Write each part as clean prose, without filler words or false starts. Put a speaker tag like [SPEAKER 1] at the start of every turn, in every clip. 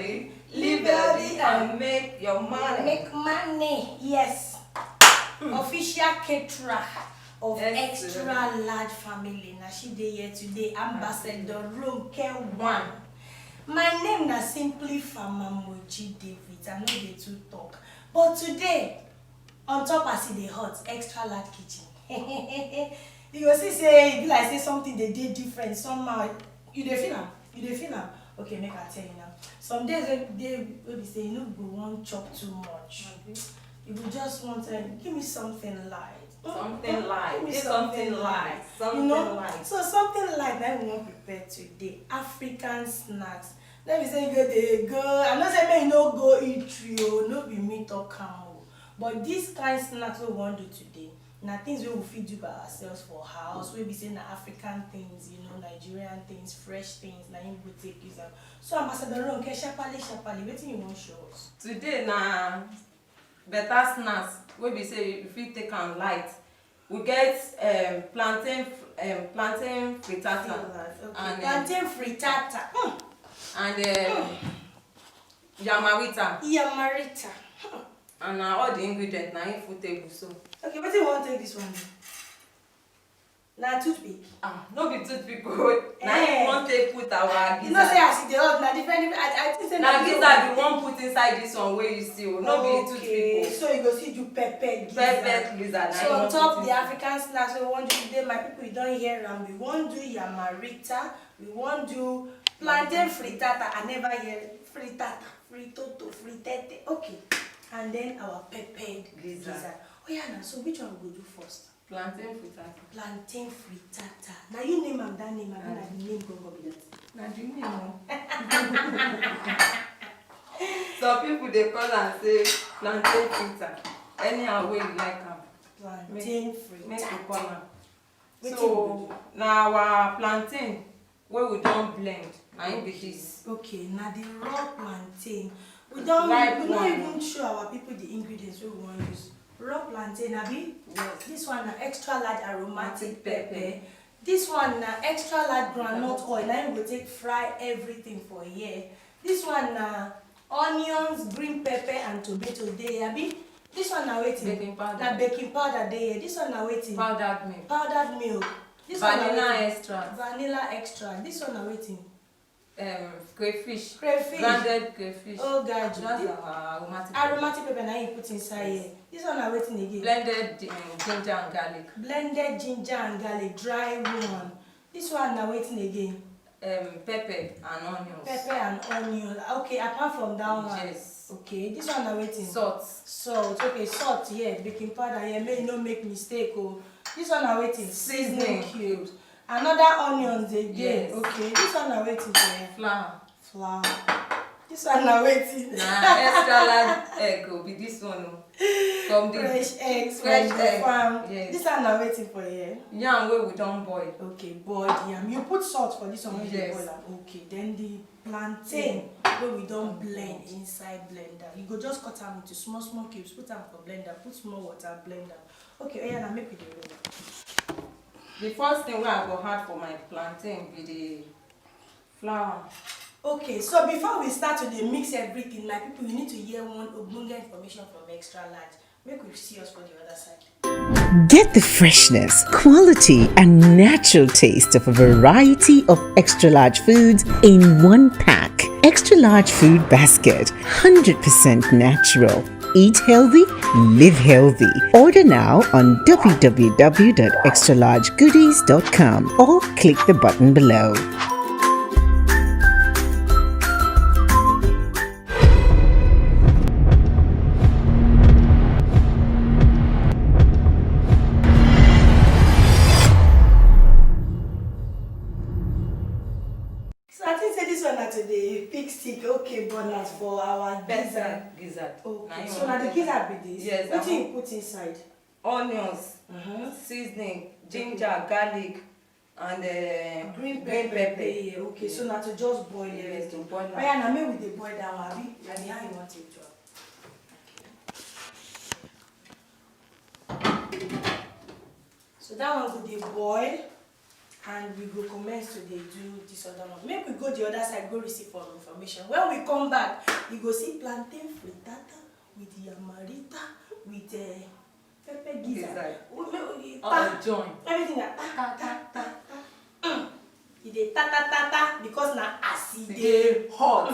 [SPEAKER 1] healthy, live healthy, and make your money.
[SPEAKER 2] Make money, yes. Official caterer of Extra Large Family. Now she dey here today, Ambassador Ronke 1. My name na simply Farmer Moji David. I know they too talk. But today, on top as e dey hot, Extra Large Kitchen. You go see say, e be like say something they did different somehow. You dey feel am? You dey feel am? Okay, make I tell you now. Some days we be say you no go want chop too much. You will just want to give me something light.
[SPEAKER 1] Something light.
[SPEAKER 2] Give me
[SPEAKER 1] something light.
[SPEAKER 2] You know? Light. So something light that we want prepare today. African snacks. Let me say you go. I know say may you no go eat trio, no be meat or camel. But this kind of snacks we want to do today. Now things we will feed you by ourselves for house. We be saying African things, you know, Nigerian things, fresh things. Now you will take use them. So Ambassador Ronke, sharply, wetin you want show us?
[SPEAKER 1] Today na better snacks. We be say if you take am light, we get plantain frittata.
[SPEAKER 2] Okay. And plantain frittata.
[SPEAKER 1] And yamarita.
[SPEAKER 2] Yamarita.
[SPEAKER 1] And all the ingredients na in full table so.
[SPEAKER 2] Okay, wetin you want take this one? Na toothpick.
[SPEAKER 1] No be toothpick o. Na you wan take put our gizzard.
[SPEAKER 2] You know say as e dey hot na different. I think say
[SPEAKER 1] na gizzard you wan put inside this one wey you see o. No be toothpick o.
[SPEAKER 2] So you go see do pepper gizzard.
[SPEAKER 1] Pepper gizzard.
[SPEAKER 2] So on top the African snacks we wan do today, my people, you don hear am. We wan do yamarita. We wan do plantain frittata. I never hear frittata, fritoto, fritete. Okay. And then our peppered gizzard. Oh yeah, now so which one we go do first?
[SPEAKER 1] Plantain frittata.
[SPEAKER 2] Plantain frittata. Now you name am that name, and then the name go be that.
[SPEAKER 1] Na the name o. Some people dey call am say plantain frittata. Anyhow wey you like am.
[SPEAKER 2] Plantain frittata.
[SPEAKER 1] Make you call am. So na our plantain wey we don blend. Na im be this.
[SPEAKER 2] Okay, now the raw plantain. We don't even show our people the ingredients we want to use. Raw plantain, abi?
[SPEAKER 1] Yes.
[SPEAKER 2] This one na extra large aromatic pepper. This one na extra large groundnut oil. Now you go take fry everything for here. This one na onions, green pepper, and tomato dey, abi? This one na waiting.
[SPEAKER 1] Baking powder.
[SPEAKER 2] Na baking powder dey here. This one na waiting.
[SPEAKER 1] Powdered milk.
[SPEAKER 2] Powdered milk. This
[SPEAKER 1] vanilla extract.
[SPEAKER 2] Vanilla extract. This one na waiting.
[SPEAKER 1] Crayfish.
[SPEAKER 2] Crayfish.
[SPEAKER 1] Blended crayfish.
[SPEAKER 2] Oh God.
[SPEAKER 1] That's our aromatic.
[SPEAKER 2] Aromatic pepper na you put inside here. This one na waiting again.
[SPEAKER 1] Blended ginger and garlic.
[SPEAKER 2] Blended ginger and garlic, dry one. This one na waiting again.
[SPEAKER 1] Pepper and onions.
[SPEAKER 2] Pepper and onion. Okay, apart from that one.
[SPEAKER 1] Yes.
[SPEAKER 2] Okay, this one na waiting.
[SPEAKER 1] Salt.
[SPEAKER 2] Salt. Okay, salt here. Baking powder here. May you no make mistake. Oh, this one na waiting. Seasoning cubes. Another onions again.
[SPEAKER 1] Yes.
[SPEAKER 2] Okay, this one na waiting for
[SPEAKER 1] Flour.
[SPEAKER 2] flour. This one na waiting.
[SPEAKER 1] Na extra large egg go be this one o. From the
[SPEAKER 2] fresh eggs
[SPEAKER 1] fresh
[SPEAKER 2] from the farm.
[SPEAKER 1] Yes.
[SPEAKER 2] This one na waiting for here.
[SPEAKER 1] Yam wey we don boil.
[SPEAKER 2] Okay, boiled yam. You put salt for this one when
[SPEAKER 1] Yes.
[SPEAKER 2] you boil am. Okay, then the plantain wey we don blend inside blender. You go just cut am into small cubes, put am for blender, put small water, blend am. Okay, oya na make we dey roll am.
[SPEAKER 1] The first thing wey I go add for my plantain be the flour.
[SPEAKER 2] Okay, so before we start to dey mix everything, my people, you need to hear one ogbonge information from Extra Large. Make we see us for the other side.
[SPEAKER 3] Get the freshness, quality, and natural taste of a variety of extra large foods in one pack. Extra large food basket, 100% natural. Eat healthy, live healthy. Order now on www.extralargegoodies.com or click the button below.
[SPEAKER 2] Okay, but not for our gizzard. Okay, so now the gizzard be this.
[SPEAKER 1] Yes.
[SPEAKER 2] What do you put inside?
[SPEAKER 1] Onions, seasoning, ginger, garlic, and
[SPEAKER 2] green pepper. Yeah. Okay, so now to just boil it.
[SPEAKER 1] To boil.
[SPEAKER 2] Oh yeah, now maybe we dey boil down, abi? And how you want it to? So that one go dey boil, and we go commence to dey do this other one. Make we go the other side, go receive for information. When we come back, we go see plantain frittata with yamarita, with pepper gizzard.
[SPEAKER 1] Join.
[SPEAKER 2] Everything that e dey ta because na as e dey hot.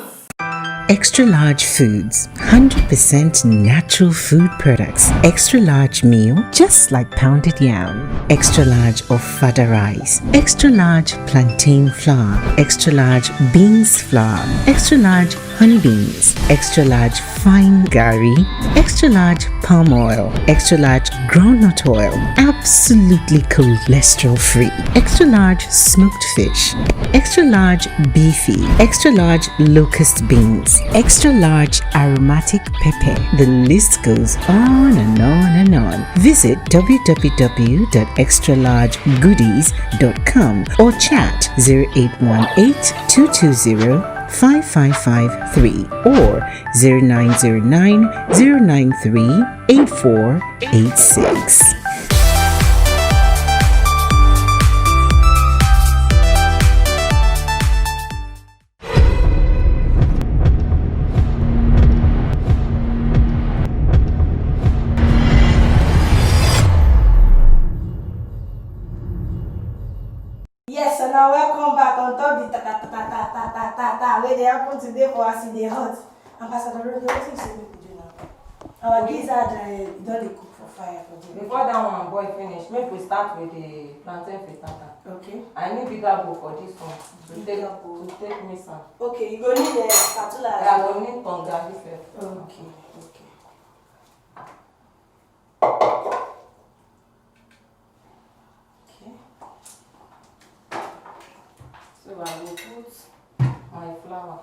[SPEAKER 3] Extra large foods, 100% natural food products. Extra large meal, just like pounded yam. Extra large ofada rice. Extra large plantain flour. Extra large beans flour. Extra large honey beans. Extra large fine gari. Extra large palm oil. Extra large groundnut oil. Absolutely cholesterol free. Extra large smoked fish. Extra large beefy. Extra large locust beans. Extra large aromatic pepper. The list goes on and on and on. Visit www.extralargegoodies.com or chat 0818 220 5553 or 0909 093 8486.
[SPEAKER 2] Yes, so now welcome back on top the where they happen today for us in the hot. Ambassador Roger, what you say we do now? Our gizzard don't dey cook for fire for the
[SPEAKER 1] Before that one boy finish, make we start with the plantain frittata.
[SPEAKER 2] Okay.
[SPEAKER 1] I need bigger bowl for this one to take me some.
[SPEAKER 2] Okay, you go need a spatula.
[SPEAKER 1] I will need tonga this way.
[SPEAKER 2] Okay.
[SPEAKER 1] So I will put my flour.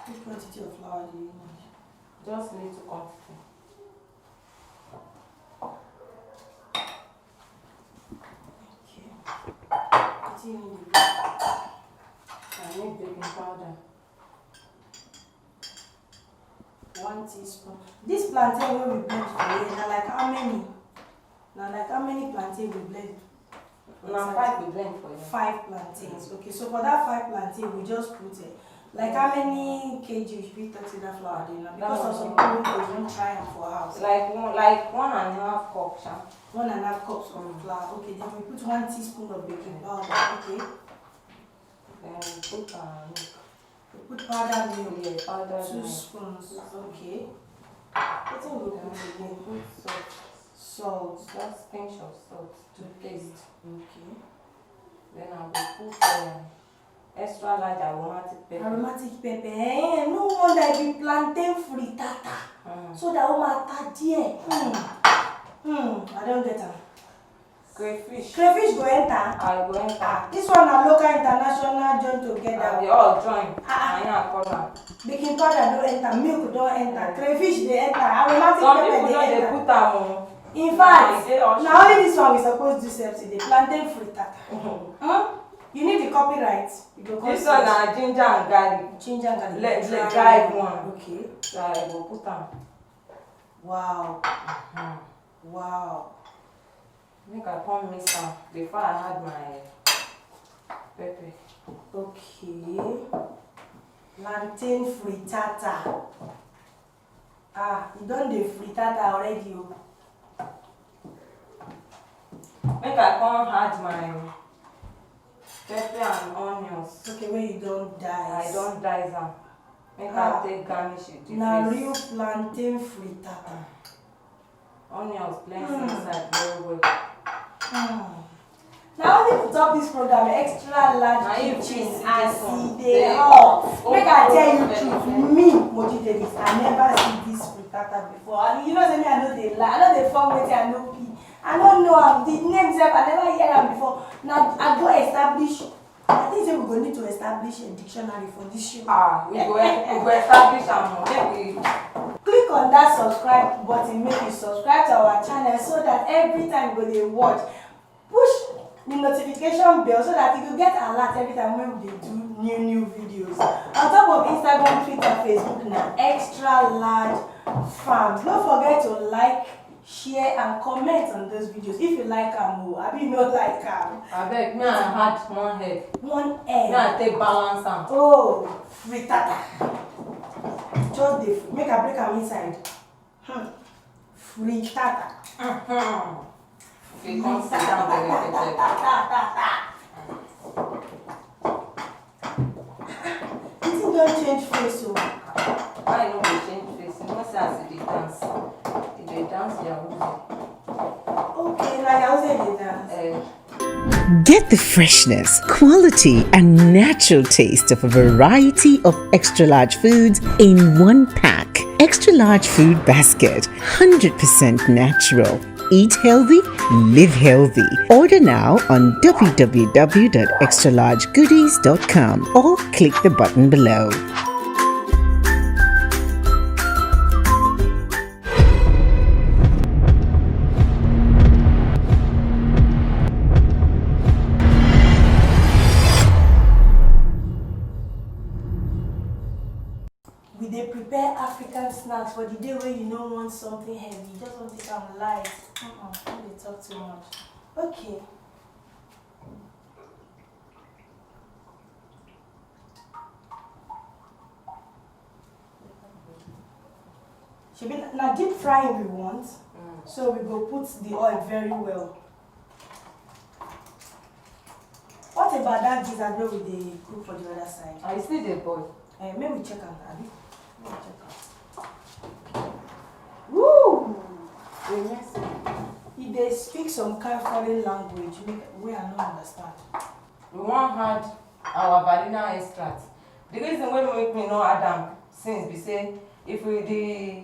[SPEAKER 2] Which quantity of flour do you need?
[SPEAKER 1] Just little quantity.
[SPEAKER 2] Okay. What do you need?
[SPEAKER 1] I need baking powder.
[SPEAKER 2] 1 teaspoon. This plantain wey we blend for here, na like how many? Na like how many plantain we blend?
[SPEAKER 1] Now 5 we blend for you.
[SPEAKER 2] 5 plantains. Okay, so for that 5 plantain, we just put like how many kg we fit touch that flour dey now? Because of some people wey don't try am for house.
[SPEAKER 1] Like 1.5 cup, sha.
[SPEAKER 2] 1.5 cups of flour. Okay, then we put 1 teaspoon of baking powder. Okay.
[SPEAKER 1] Then we put
[SPEAKER 2] We put powder milk.
[SPEAKER 1] yeah, powder
[SPEAKER 2] 2
[SPEAKER 1] milk.
[SPEAKER 2] spoons. Okay. What thing we put
[SPEAKER 1] Then we
[SPEAKER 2] again?
[SPEAKER 1] put salt.
[SPEAKER 2] Salt.
[SPEAKER 1] Just pinch of salt to taste.
[SPEAKER 2] Okay.
[SPEAKER 1] Then I will put extra large aromatic pepper.
[SPEAKER 2] Aromatic pepper. No wonder it be plantain frittata. So that matter there. I don't get am.
[SPEAKER 1] Crayfish.
[SPEAKER 2] Crayfish go enter.
[SPEAKER 1] I go enter.
[SPEAKER 2] This one na local international join together.
[SPEAKER 1] They all join.
[SPEAKER 2] Ah.
[SPEAKER 1] I am color.
[SPEAKER 2] Baking powder don't enter. Milk don't enter. Crayfish they enter. Aromatic
[SPEAKER 1] Some
[SPEAKER 2] pepper
[SPEAKER 1] people
[SPEAKER 2] they
[SPEAKER 1] know they
[SPEAKER 2] enter.
[SPEAKER 1] put them on.
[SPEAKER 2] In fact,
[SPEAKER 1] they all
[SPEAKER 2] now only this one we supposed to do self today. Plantain frittata. You need the copyright. You go
[SPEAKER 1] This one na ginger and garlic.
[SPEAKER 2] ginger and garlic.
[SPEAKER 1] Let dry one.
[SPEAKER 2] Okay.
[SPEAKER 1] So I go put them.
[SPEAKER 2] Wow. Wow.
[SPEAKER 1] Make I come mix am before I add my pepper.
[SPEAKER 2] Okay. Plantain frittata. You done the frittata already.
[SPEAKER 1] Make I come add my pepper and onions.
[SPEAKER 2] Okay, when you don't dice.
[SPEAKER 1] I don't dice am. Make I take garnish it.
[SPEAKER 2] Now real plantain frittata.
[SPEAKER 1] Onions blend inside very well.
[SPEAKER 2] Now only to top this program extra large
[SPEAKER 1] Now you
[SPEAKER 2] kitchen
[SPEAKER 1] see
[SPEAKER 2] and
[SPEAKER 1] this one.
[SPEAKER 2] see they hot. Make I tell you truth, me Moji Davis, I never see this frittata before. And you know say me I know they lie, I know they form wetin I know pee. I don't know the name sef, I never hear am before. Now I go establish. I think say we go need to establish a dictionary for this show.
[SPEAKER 1] We go establish am. Make we
[SPEAKER 2] Click on that subscribe button, make you subscribe to our channel so that every time when they watch, push the notification bell so that you will get alert every time when we do new videos. On top of Instagram, Twitter, Facebook, now extra large farms. Don't forget to like, share and comment on those videos if you like am. I mean not like am.
[SPEAKER 1] Abeg, me I had one head.
[SPEAKER 2] One egg.
[SPEAKER 1] Me I take balance am.
[SPEAKER 2] Oh, frittata. Just the make I break am inside. Frittata.
[SPEAKER 1] You come sit down very
[SPEAKER 2] This don't change face o.
[SPEAKER 1] Why you no dey change face? You know say as you dey dance, you dey dance Yahoo.
[SPEAKER 2] Okay, na Yahoo dey dance.
[SPEAKER 3] Get the freshness, quality, and natural taste of a variety of extra large foods in one pack. Extra large food basket, 100% natural. Eat healthy, live healthy. Order now on www.extralargegoodies.com or click the button below.
[SPEAKER 2] We dey prepare African snacks for the day when you no want something heavy, you just want to take am light. Don't dey talk too much. Okay. Shebi na deep frying we want, so we go put the oil very well. What about that gizzard wey we dey cook for the other side?
[SPEAKER 1] I still dey boil.
[SPEAKER 2] Make we check am, abi? Make we check am. Woo! E dey speak some kind foreign language wey I no understand.
[SPEAKER 1] We wan add our vanilla extract. The reason wey make me no add am since be say if the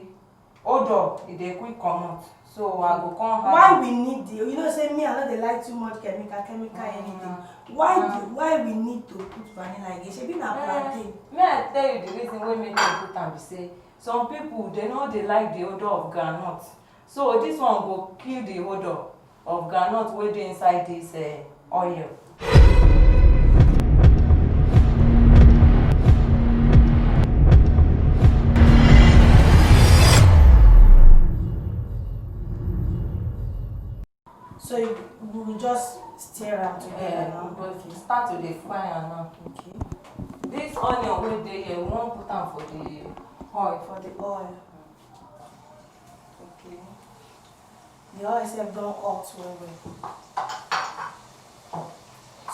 [SPEAKER 1] odour e dey quick comot, so I go come add.
[SPEAKER 2] Why we need the, you know say me I no dey like too much chemical anything. Why we need to put vanilla again? Shebi na plantain.
[SPEAKER 1] May I tell you the reason wey make me put am be say some people dey no dey like the odour of groundnut, so this one go kill the odour of groundnut wey dey inside this oil.
[SPEAKER 2] So we will just stir am together now.
[SPEAKER 1] But start to dey fry am now.
[SPEAKER 2] Okay.
[SPEAKER 1] This onion wey dey here, we wan put am for the oil.
[SPEAKER 2] For the oil. Okay. The oil sef don hot well well.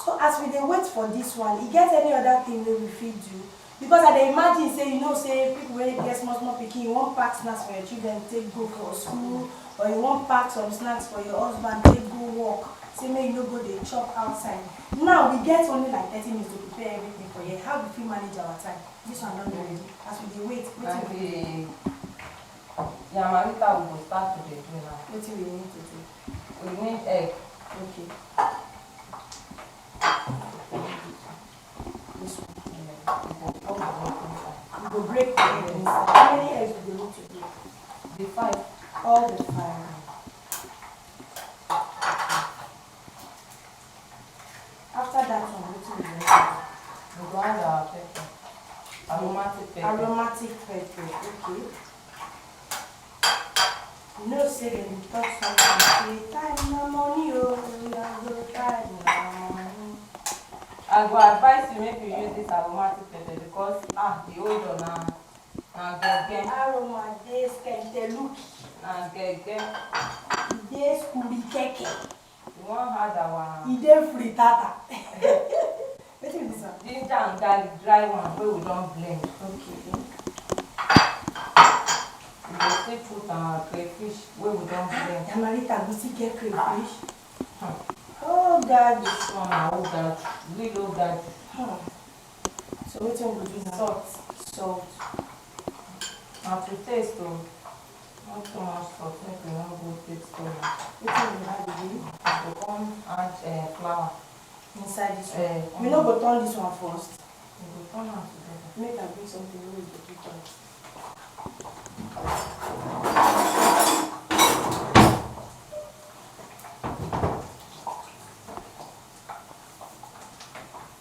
[SPEAKER 2] So as we dey wait for this one, e get any other thing wey we fit do? Because I dey imagine say you know say people wey get small pikin, you wan pack snacks for your children take go for school, or you wan pack some snacks for your husband take go work, say make you no go dey chop outside. Now we get only like 30 minutes to prepare everything for here. How we fit manage our time? This one don dey ready. As we dey wait, wetin we dey do?
[SPEAKER 1] Yamarita we go start to dey do now.
[SPEAKER 2] Wetin we need to do?
[SPEAKER 1] We need egg.
[SPEAKER 2] Okay. This one. We go break the egg inside. How many eggs we go need to do?
[SPEAKER 1] The 5.
[SPEAKER 2] All the 5. After that one, wetin we go need to do?
[SPEAKER 1] We go add our pepper. Aromatic pepper.
[SPEAKER 2] Aromatic pepper, okay. You know say dem dey talk something say time na money o, na go time na money.
[SPEAKER 1] I go advise you make you use this aromatic pepper because the odour na gege.
[SPEAKER 2] Aroma dey skenteluki.
[SPEAKER 1] Na gege.
[SPEAKER 2] E dey skuri keke.
[SPEAKER 1] We wan add our.
[SPEAKER 2] E dey frittata. Wetin be this one?
[SPEAKER 1] Ginger and garlic dry one wey we don blend.
[SPEAKER 2] Okay.
[SPEAKER 1] We go still put our crayfish wey we don blend.
[SPEAKER 2] Yamarita go still get crayfish. Oh God.
[SPEAKER 1] This one na ogadu, real ogadu.
[SPEAKER 2] So wetin we go do now? Salt.
[SPEAKER 1] Na to taste o. Not too much salt make we no go taste too much.
[SPEAKER 2] Wetin we add again?
[SPEAKER 1] We go come add flour.
[SPEAKER 2] Inside this one. We no go turn this one first.
[SPEAKER 1] We go turn am together.
[SPEAKER 2] Make I bring something wey we go put on.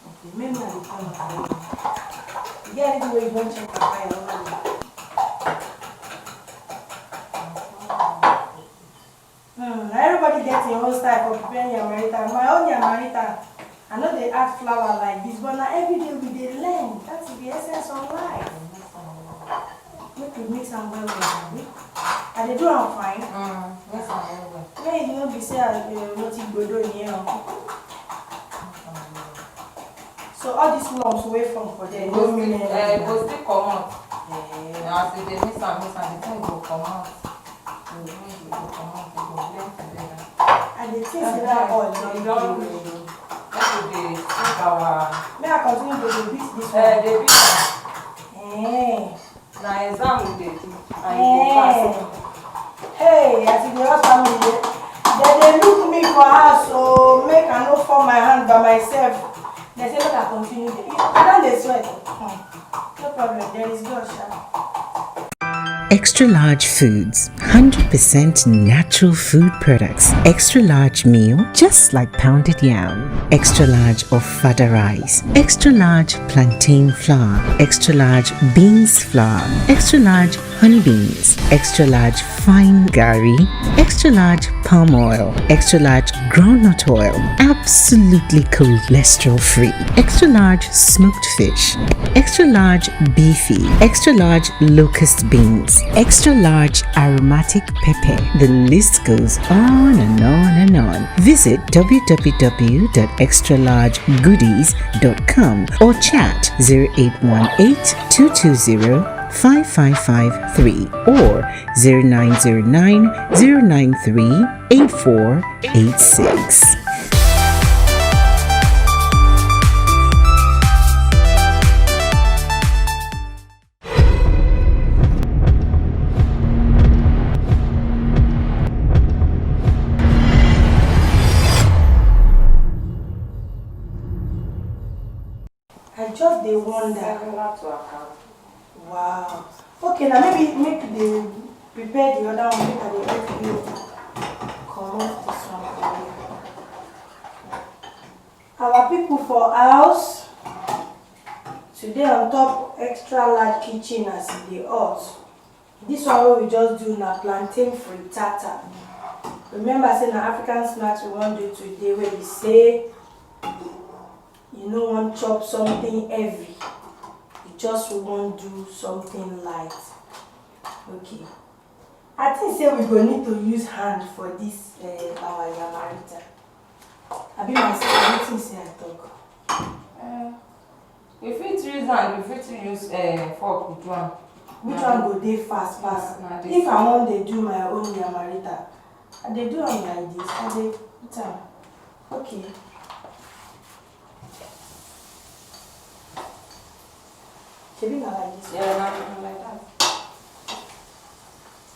[SPEAKER 2] Okay, maybe I will turn it again. You get anything where you wan check and buy already? add your own style for preparing yamarita. My own yamarita, I know they add flour like this, but now every day we dey learn. That's the essence of life. Make we mix am well well. And they do am fine.
[SPEAKER 1] Mix am well well.
[SPEAKER 2] When you no be say I no think gbodo in here. So all these lumps wey from for there,
[SPEAKER 1] Go still comot. As you dey mix am, the thing go comot. The thing go comot, e go blend together.
[SPEAKER 2] And the thing say that oil
[SPEAKER 1] Make
[SPEAKER 2] don
[SPEAKER 1] we dey cook our.
[SPEAKER 2] May I continue to beat this one?
[SPEAKER 1] Dey beat am. Na exam we dey do, and you go pass.
[SPEAKER 2] Hey, as in the house family, they look me for house, so make I no fall my hand by myself. They say, look, I continue. I don't sweat. No problem, there is God,
[SPEAKER 3] Extra large foods, 100% natural food products. Extra large meal, just like pounded yam. Extra large ofada rice. Extra large plantain flour. Extra large beans flour. Extra large honey beans. Extra large fine gari. Extra large palm oil. Extra large groundnut oil. Absolutely cholesterol free. Extra large smoked fish. Extra large beefy. Extra large locust beans. Extra large aromatic pepper. The list goes on and on and on. Visit www.extralargegoodies.com or chat 0818 220 5553 or 0909 093 8486.
[SPEAKER 2] I just dey wonder. Wow. Okay, now maybe make the prepare the other one. Make I dey help you comot this one for you. Our people for house today on top extra large kitchen as e dey hot. This one wey we just do na plantain frittata. Remember say na African snacks we wan do today wey be say you no wan chop something heavy. You just wan do something light. Okay. I think say we go need to use hand for this our yamarita. Abi myself, I don't think say I talk.
[SPEAKER 1] You fit use hand, you fit use fork with one.
[SPEAKER 2] Which one go dey fast pass? If I wan dey do my own yamarita, I dey do am like this. I dey put am. Okay. Shebi na like this?
[SPEAKER 1] Yeah, na like that.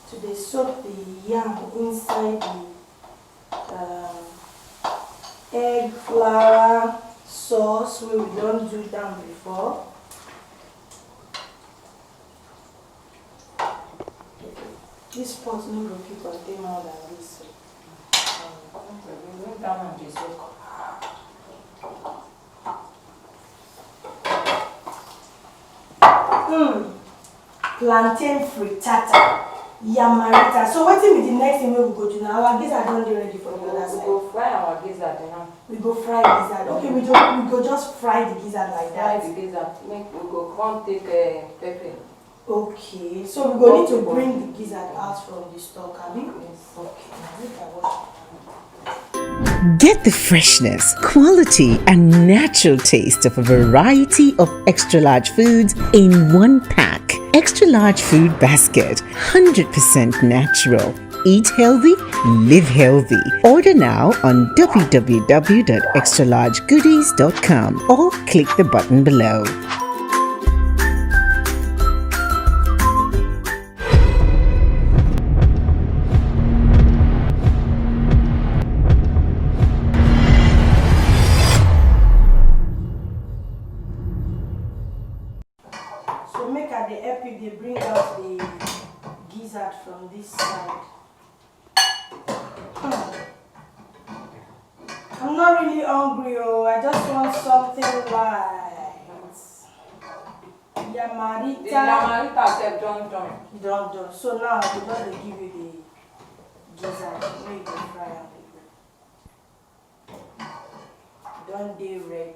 [SPEAKER 2] To dey soak the yam inside the egg, flour, sauce wey we don do down before. This pot no go fit contain more than this.
[SPEAKER 1] That one dey soak.
[SPEAKER 2] Plantain frittata, yamarita. So wetin be the next thing wey we go do now? Our gizzard don dey ready for the other side.
[SPEAKER 1] We go fry our gizzard now.
[SPEAKER 2] We go fry gizzard. Okay, we go just fry the gizzard like that.
[SPEAKER 1] Fry the gizzard. We go come take pepper.
[SPEAKER 2] Okay, so we go need to bring the gizzard out from the stock, abi?
[SPEAKER 1] Yes.
[SPEAKER 2] Okay, make I wash it.
[SPEAKER 3] Get the freshness, quality, and natural taste of a variety of extra large foods in one pack. Extra large food basket, 100% natural. Eat healthy, live healthy. Order now on www.extralargegoodies.com or click the button below.
[SPEAKER 2] So make I dey help you dey bring out the gizzard from this side. I'm not really hungry, oh. I just want something light. Yamarita.
[SPEAKER 1] The yamarita sef don done.
[SPEAKER 2] Done. So now I go just dey give you the gizzard. Make you fry am. Don't they ready?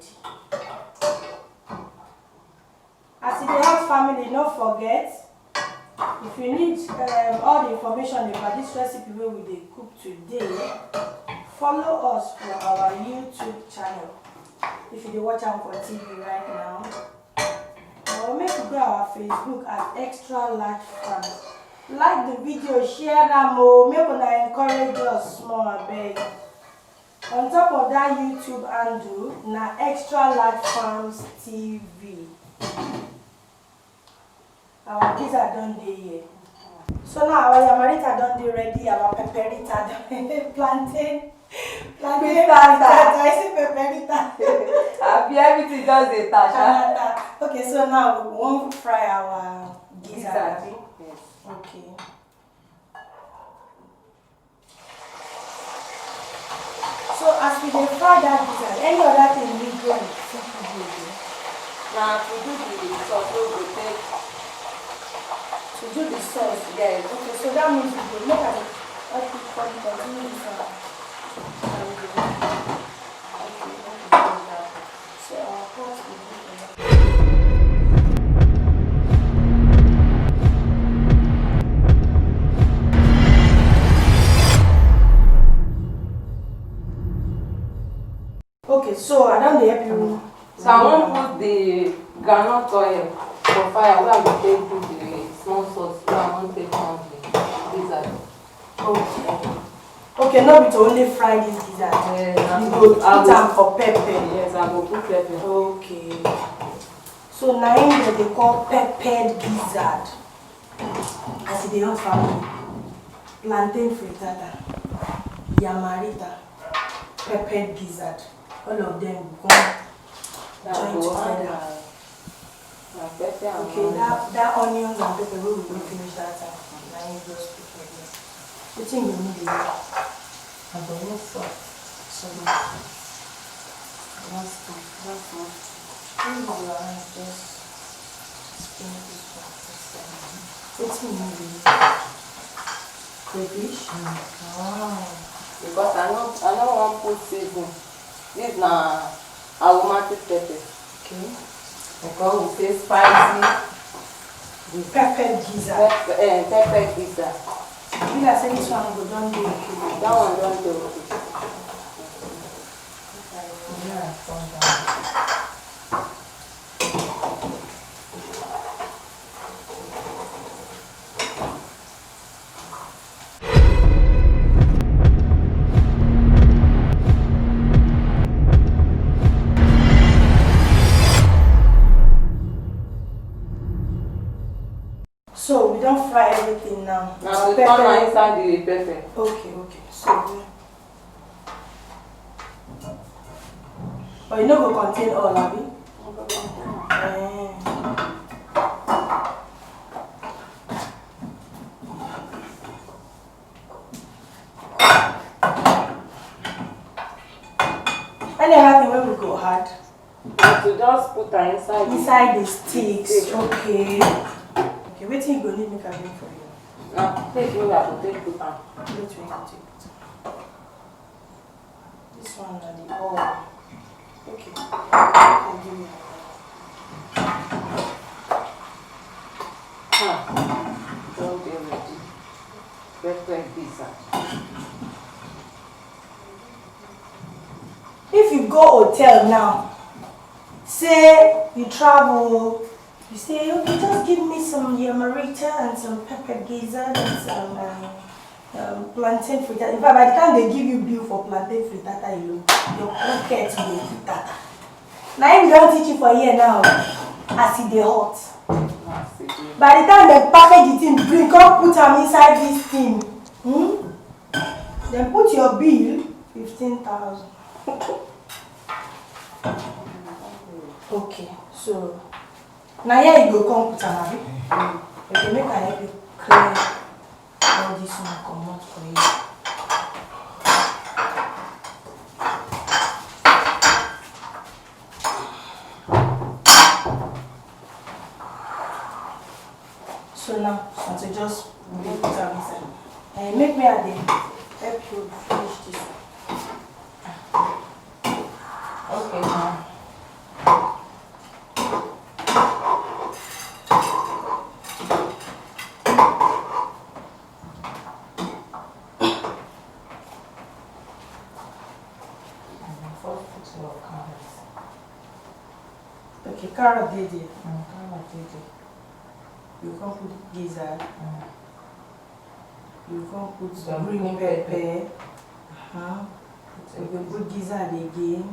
[SPEAKER 2] As in the house family, don't forget. If you need all the information about this recipe where we dey cook today, follow us for our YouTube channel. If you dey watch am for TV right now, or make you go our Facebook at Extra Large Farms. Like the video, share am o, make una encourage us small abeg. On top of that YouTube handle, na Extra Large Farms TV. Our pizza done dey here. So now our yamarita done dey ready, our pepperita plantain frittata. I say pepperita.
[SPEAKER 1] Happy everything just dey tasha.
[SPEAKER 2] Okay, so now we won't fry our gizzard.
[SPEAKER 1] Yes.
[SPEAKER 2] Okay. So as we dey fry that gizzard, any other thing we do in seafood?
[SPEAKER 1] Now to do the sauce, we go take.
[SPEAKER 2] To do the sauce,
[SPEAKER 1] Yes.
[SPEAKER 2] okay, so that means we will look at it. Okay, continue this one. So our pot will be okay, so I don't help you.
[SPEAKER 1] So I won't put the groundnut oil for fire where I will take do the small sauce where I won't take on the gizzard.
[SPEAKER 2] Okay. Okay, not be to only fry this gizzard.
[SPEAKER 1] Yes,
[SPEAKER 2] You go put am for pepper.
[SPEAKER 1] Yes, I will put pepper.
[SPEAKER 2] Okay. So now that they call peppered gizzard. As the hot family. Plantain frittata. Yamarita. Peppered gizzard. All of them go join together. Okay, that onions and pepper we will finish that time. Now you just put like this. The thing you need is and the one salt. So that's one. Just spin this one. The thing you need is crayfish. Wow.
[SPEAKER 1] Because I don't want put season. This na aromatic pepper.
[SPEAKER 2] Okay.
[SPEAKER 1] Because we say spicy.
[SPEAKER 2] Peppered gizzard.
[SPEAKER 1] Pepper gizzard.
[SPEAKER 2] You like say this one go down there.
[SPEAKER 1] That one don't do it.
[SPEAKER 2] So we don't fry everything now.
[SPEAKER 1] Now we turn inside the pepper.
[SPEAKER 2] Okay. So but you know go contain all of it. Any other thing when we go hard?
[SPEAKER 1] To just put her inside
[SPEAKER 2] the sticks. Okay. Okay, wait till you go need me can bring for you.
[SPEAKER 1] Now take me like to take put her.
[SPEAKER 2] Wait, take it. This one and the oil. Okay.
[SPEAKER 1] Don't get ready. Pepper gizzard.
[SPEAKER 2] If you go hotel now, say you travel, you say, okay, just give me some yamarita and some pepper gizzard and some plantain frittata. In fact, by the time they give you bill for plantain frittata, your pocket will be tata. Now if you don't teach you for here now, as it dey hot. By the time they package the thing, bring come put them inside this thing. Then put your bill 15,000. Okay, so now here you go come put am. Okay, make I help you clear all this one come out for you. So now, once you just put am inside, make me help you finish this one. Okay. carrot dey there. Carrot dey there. You can put gizzard. You can put some green pepper. You can put gizzard again.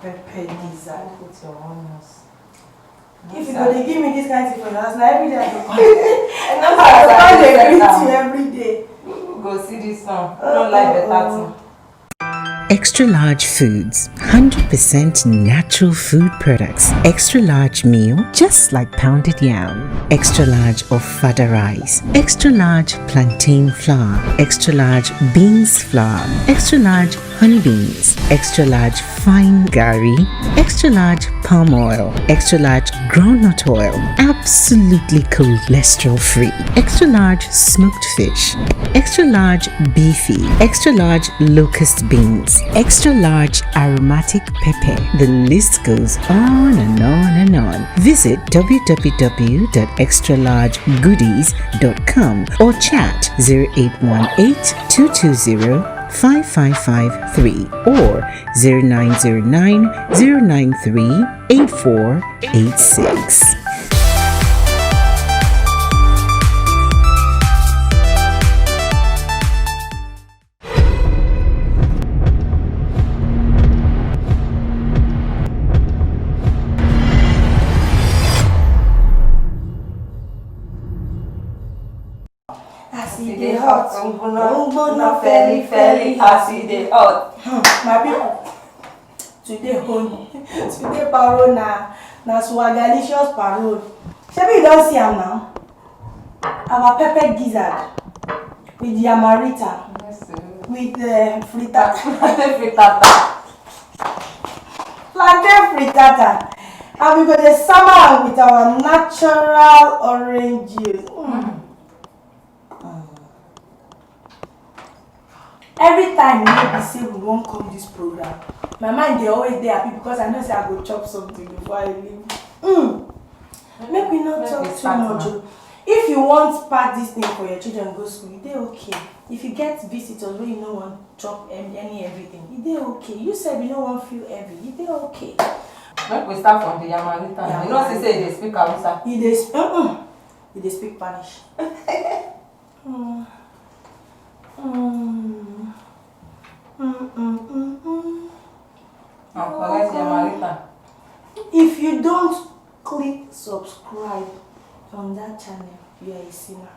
[SPEAKER 2] Pepper gizzard.
[SPEAKER 1] Put your onions.
[SPEAKER 2] If you go to give me this kind of thing for your house, now every day I go every day.
[SPEAKER 1] Go see this one. Don't like better thing.
[SPEAKER 3] Extra large foods, 100% natural food products. Extra large meal, just like pounded yam. Extra large ofada rice. Extra large plantain flour. Extra large beans flour. Extra large honey beans. Extra large fine gari. Extra large palm oil. Extra large groundnut oil. Absolutely cholesterol free. Extra large smoked fish. Extra large beefy. Extra large locust beans. Extra large aromatic pepper. The list goes on and on and on. Visit www.extralargegoodies.com or chat 0818-220-5553 or 0909-093-8486.
[SPEAKER 1] Ungbona feli as e dey hot.
[SPEAKER 2] My people, today parole na swagalicious parole. Shebi you don see am now? Our pepper gizzard with the amarita, with frittata. Plantain frittata. And we go the summer with our natural orange juice. Every time we say we won't come this program, my mind they always dey happy because I know say I go chop something before I leave. Make we not talk too much. If you want pack this thing for your children go school, they okay. If you get visitors where you no want chop everything, they okay. You said you no want feel heavy, they okay.
[SPEAKER 1] Make we start from the yamarita. You know say they speak Hausa.
[SPEAKER 2] You dey speak Spanish. If you don't click subscribe on that channel, you are a sinner.